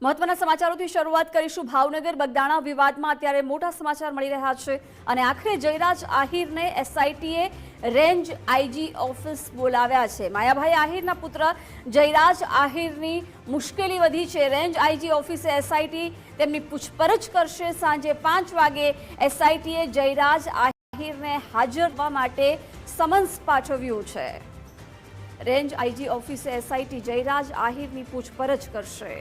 મહત્વના સમાચારોથી શરૂઆત કરીશું। ભાવનગર બગદાણા વિવાદમાં અત્યારે મોટા સમાચાર મળી રહ્યા છે અને આખરે જયરાજ આહિરને એસઆઈટીએ રેન્જ આઈજી ઓફિસ બોલાવ્યા છે। માયાભાઈ આહિરના પુત્ર જયરાજ આહિરની મુશ્કેલી વધી છે। રેન્જ આઈજી ઓફિસે એસઆઈટી તેમની પૂછપરછ કરશે। સાંજે 5 વાગે એસઆઈટીએ જયરાજ આહિરને હાજર થવા માટે સમન્સ પાઠવ્યું છે। રેન્જ આઈજી ઓફિસે એસઆઈટી જયરાજ આહિરની પૂછપરછ કરશે।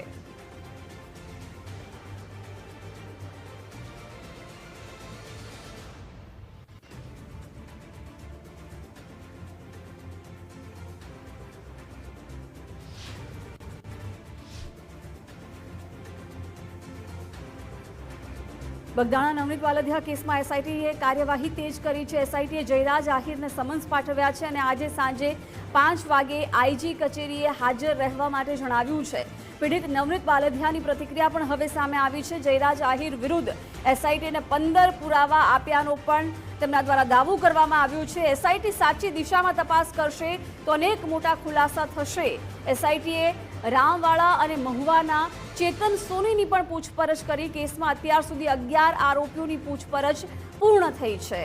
બગદાણા નવનીત વાલધિયા કેસમાં એસઆઈટીએ કાર્યવાહી તેજ કરી છે। એસઆઈટીએ જયરાજ આહિરને સમન્સ પાઠવ્યા છે અને આજે સાંજે 5 વાગે આઈજી કચેરીએ હાજર રહેવા માટે જણાવ્યું છે। પીડિત નવનીત વાલધિયાની પ્રતિક્રિયા પણ હવે સામે આવી છે। જયરાજ આહિર વિરુદ્ધ એસઆઈટીને 15 પુરાવા આપ્યાનો પણ તેમના દ્વારા દાવો કરવામાં આવ્યો છે। એસઆઈટી સાચી દિશામાં તપાસ કરશે તો અનેક મોટા ખુલાસા થશે। એસઆઈટીએ રામવાડા અને મહુવાના ચેતન સોનીની પણ પૂછપરછ કરી। કેસમાં અત્યાર સુધી 11 આરોપીઓની પૂછપરછ પૂર્ણ થઈ છે।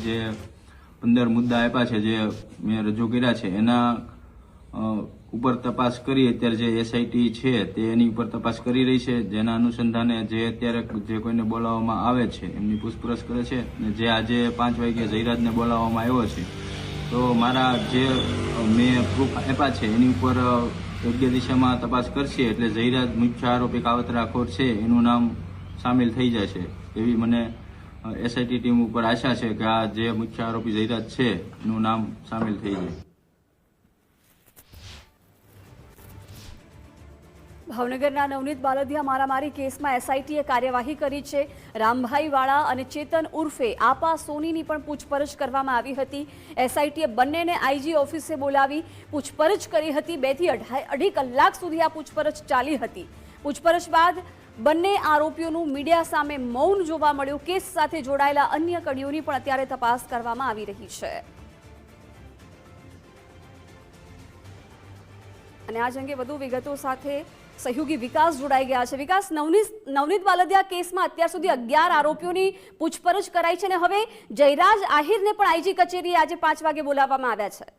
જે 15 મુદ્દા આપ્યા છે જે મેં રજૂ કર્યા છે એના ઉપર તપાસ કરી અત્યારે જે એસઆઈટી છે તે એની ઉપર તપાસ કરી રહી છે। જેના અનુસંધાને જે અત્યારે જે કોઈને બોલાવવામાં આવે છે એમની પૂછપરછ કરે છે અને જે આજે 5 વાગે જયરાજને બોલાવવામાં આવ્યો છે તો મારા જે મેં પ્રૂફ આપ્યા છે એની ઉપર યોગ્ય દિશામાં તપાસ કરશે એટલે જયરાજ મુખ્ય આરોપી કાવતરાખોર છે એનું નામ સામેલ થઈ જશે એવી મને એસઆઈટી ટીમ ઉપર આશા છે કે આ જે મુખ્ય આરોપી જયરાજ છે એનું નામ સામેલ થઈ જાય। ભાવનગરના નવનીત બાલદિયા મારામારી કેસમાં એસઆઈટીએ કાર્યવાહી કરી છે। રામભાઈ વાળા અને ચેતન ઉર્ફે આપા સોનીની પણ પૂછપરછ કરવામાં આવી હતી। એસઆઈટીએ બંનેને આઈજી ઓફિસે બોલાવી પૂછપરછ કરી હતી। 2 થી 2.5 કલાક સુધી આ પૂછપરછ ચાલી હતી। પૂછપરછ બાદ બંને આરોપીઓનું મીડિયા સામે મૌન જોવા મળ્યું। કેસ સાથે જોડાયેલા અન્ય કડીઓની પણ અત્યારે તપાસ કરવામાં આવી રહી છે અને આ અંગે વધુ વિગતો સાથે સહયોગી વિકાસ જોડાઈ ગયા છે। વિકાસ, નવનીત વાલદિયા કેસમાં અત્યાર સુધી 11 આરોપીઓની પૂછપરછ કરાઈ છે અને હવે જયરાજ આહિરને પણ આઈજી કચેરીએ આજે 5 વાગે બોલાવવામાં આવ્યા છે।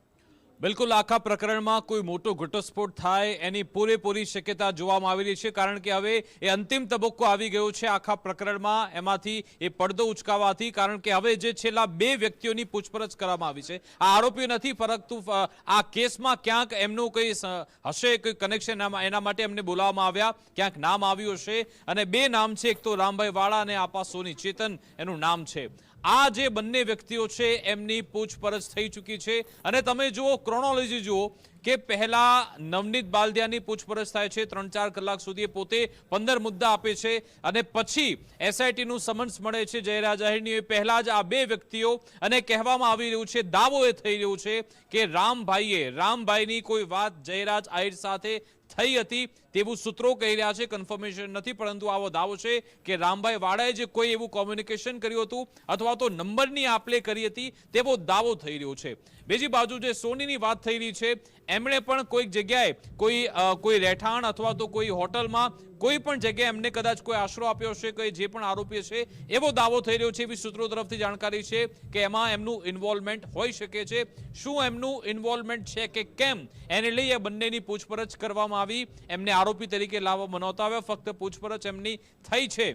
બિલકુલ, આખા પ્રકરણમાં કોઈ મોટો ઘટસ્ફોટ થાય એની પૂરેપૂરી શક્યતા જોવામાં આવી રહી છે કારણ કે હવે એ અંતિમ તબક્કો આવી ગયો છે આખા પ્રકરણમાં। એમાંથી એ પડદો ઉચકાવાથી કારણ કે હવે જે છેલ્લા 2 વ્યક્તિઓની પૂછપરછ કરવામાં આવી છે આ આરોપીઓ નથી પરંતુ આ કેસમાં ક્યાંક એમનું કંઈ હશે કોઈ કનેક્શન એના માટે એમને બોલાવવામાં આવ્યા, ક્યાંક નામ આવ્યું હશે અને 2 નામ છે, એક તો રામભાઈ વાળા અને આપા સોની ચેતન એનું નામ છે। આ જે બંને વ્યક્તિઓ છે એમની પૂછપરછ થઈ ચૂકી છે અને તમે જુઓ ક્રોનોલોજી જુઓ કે પહેલા નવનીત બાલદિયાની પૂછપરછ થાય છે 3-4 કલાક સુધી પોતે 15 મુદ્દા આપે છે અને પછી એસઆઈટીનું સમન્સ મળે છે જયરાજ આહિરની। પહેલા જ આ 2 વ્યક્તિઓ અને કહેવામાં આવી રહ્યું છે, દાવો એ થઈ રહ્યું છે કે રામભાઈની કોઈ વાત જયરાજ આહિર સાથે થઈ હતી તેવું સૂત્રો કહી રહ્યા છે। કન્ફર્મેશન નથી પરંતુ આવો દાવો છે કે રામભાઈ વાળાએ જે કોઈ એવું કોમ્યુનિકેશન કર્યું હતું અથવા તો નંબરની આપલે કરી હતી તેવો દાવો થઈ રહ્યો છે। બીજી બાજુ જે સોનીની વાત થઈ રહી છે એમણે પણ કોઈક જગ્યાએ કોઈ રહેઠાણ અથવા તો કોઈ હોટલમાં કોઈ પણ જગ્યાએ એમને કદાચ કોઈ આશરો આપ્યો હશે કે જે પણ આરોપી છે એવો દાવો થઈ રહ્યો છે એવી સૂત્રો તરફથી જાણકારી છે કે એમાં એમનું ઇન્વોલ્વમેન્ટ હોઈ શકે છે। શું એમનું ઇન્વોલ્વમેન્ટ છે કે કેમ એને લઈ આ બંનેની પૂછપરછ કરવામાં આવી, એમને આરોપી તરીકે લાવવામાં નહોતા આવ્યા, ફક્ત પૂછપરછ એમની થઈ છે।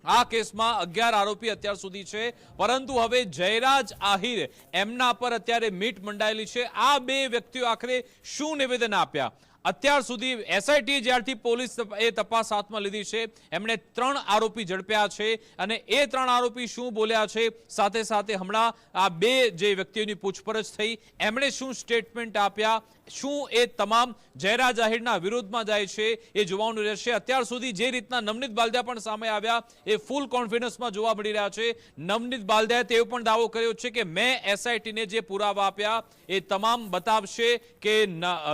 આ કેસમાં 11 આરોપી અત્યાર સુધી છે પરંતુ હવે જયરાજ આહિર એમના પર અત્યારે મીટ મંડાયેલી છે। આ 2 વ્યક્તિઓ આખરે શું નિવેદન આપ્યા અત્યાર સુધી એસઆઈટી જ્યારથી પોલીસ એ તપાસ હાથમાં લીધી છે એમણે 3 આરોપી ઝડપ્યા છે અને એ 3 આરોપી શું બોલ્યા છે સાથે સાથે હમણાં આ 2 જે વ્યક્તિઓની પૂછપરછ થઈ એમણે શું સ્ટેટમેન્ટ આપ્યા, શું એ તમામ જયરાજ આહિરના વિરોધમાં જાય છે એ જોવાનું રહેશે। અત્યાર સુધી જે રીતના નવનીત બાલદિયા પણ સામે આવ્યા એ ફૂલ કોન્ફિડન્સમાં જોવા મળી રહ્યા છે। નવનીત બાલદિયાએ તેવો પણ દાવો કર્યો છે કે મેં એસઆઈટીને જે પુરાવા આપ્યા એ તમામ બતાવશે કે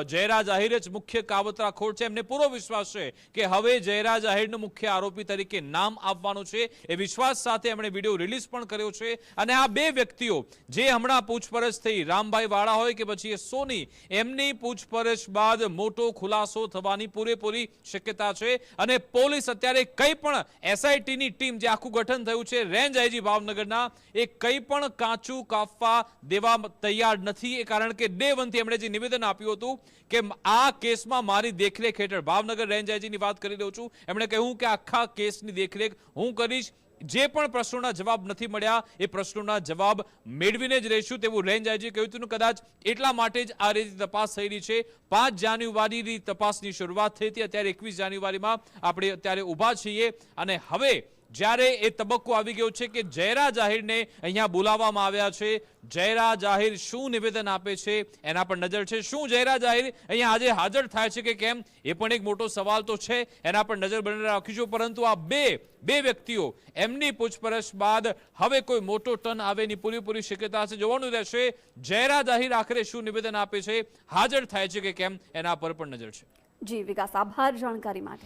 જયરાજ આહિર જ મુખ્ય કાવતરાખોર છે. એમને પૂરો વિશ્વાસ છે કે હવે જયરાજ આહિરનું મુખ્ય આરોપી તરીકે નામ આવવાનું છે. એ વિશ્વાસ સાથે એમણે વિડીયો રિલીઝ પણ કર્યો છે. અને આ બે વ્યક્તિઓ જે હમણાં પૂછપરછ થઈ, રામભાઈ વાળા હોય કે પછી એ સોની, એમની પૂછપરછ બાદ મોટો ખુલાસો થવાની પૂરેપૂરી શક્યતા છે. અને પોલીસ અત્યારે કંઈ પણ એસઆઈટીની ટીમ જે આખું ગઠન થયું છે રેન્જ આઈજી ભાવનગરના, એ કંઈ પણ કાચું કાપવા દેવા તૈયાર નથી. એ કારણ કે ડે વનથી એમણે જે નિવેદન આપ્યું હતું કે આ કેસમાં મારી દેખરેખ હેઠળ, ભાવનગર રેન્જ આઈજીની વાત કરી રહ્યો છું, એમણે કહ્યું કે આખા કેસની દેખરેખ હું કરીશ. જે પણ પ્રશ્નોના જવાબ નથી મળ્યા એ પ્રશ્નોના જવાબ મેળવીને જ રહીશું તેવું રેન્જ આઈજી કહ્યું હતું. કદાચ એટલા માટે જ આ રીતે તપાસ થઈ રહી છે. 5 જાન્યુઆરીની તપાસની શરૂઆત થઈ હતી, અત્યારે 21 જાન્યુઆરીમાં આપણે અત્યારે ઊભા છીએ. અને હવે જ્યારે એ તબક્કો આવી ગયો છે કે જયરાજ આહિરને અહીંયા બોલાવવામાં આવ્યા છે, જયરાજ આહિર શું નિવેદન આપે છે એના પર નજર છે. શું જયરાજ આહિર અહીંયા આજે હાજર થાય છે કે કેમ, એ પણ એક મોટો સવાલ તો છે, એના પર નજર બનાવી રાખીશું. પરંતુ આ બે વ્યક્તિઓ, એમની પૂછપરછ બાદ હવે કોઈ મોટો ટર્ન આવેની પૂરેપૂરી શક્યતા છે. જોવાનું રહેશે જયરાજ આહિર આખરે શું નિવેદન આપે છે, હાજર થાય છે કે કેમ, એના પર પણ નજર છે. જી વિકાસ, આભાર જાણકારી માટે.